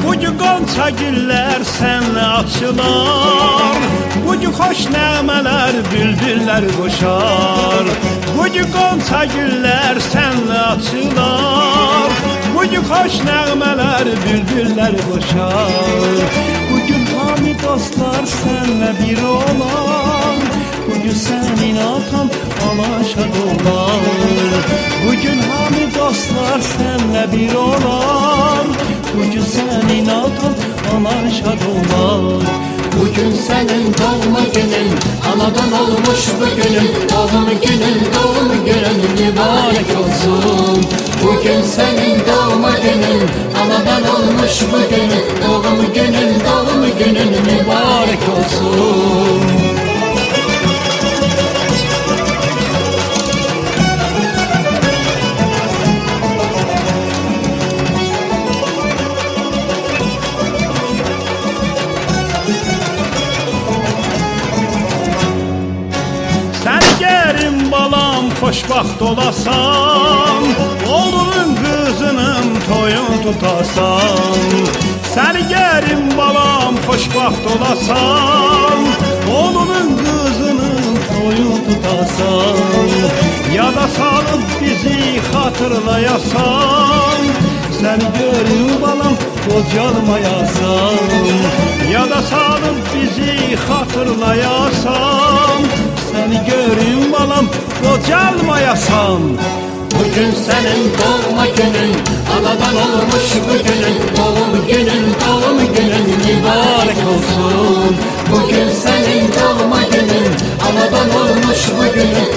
Bugün qonça güllər sənlə açılar, bugün xoş nəğmələr bülbüllər qoşar. Bugün qonça güllər sənlə açılar, bugün xoş nəğmələr bülbüllər qoşar. Bugün hamı dostlar sənlə bir olar, bugün sənin atan alaşad olar. Bugün hamı dostlar sənlə bir olar, bugün senin atan anan şad olar. Bugün senin doğma günün, anadan olmuş bugünün. Doğum günün, doğum günün mübarek olsun. Bugün senin doğma günün, anadan olmuş bugünün. Doğum günün, doğum günün mübarek olsun. Xoşbaxt olasan, oğlunun qızının toyun tutasan. Səni gərim balam, xoşbaxt olasan, oğlunun qızının toyun tutasan. Yada salıb bizi xatırlayasan, səni gərim balam, qocalmayasan. Yada salıb bizi xatırlayasan, səni gərim balam, qocalmayasan. Bugün senin doğma günün, anadan olmuş bugünün. Doğum günün, doğum günün mübarek olsun. Bugün senin doğma günün, anadan olmuş bugünün.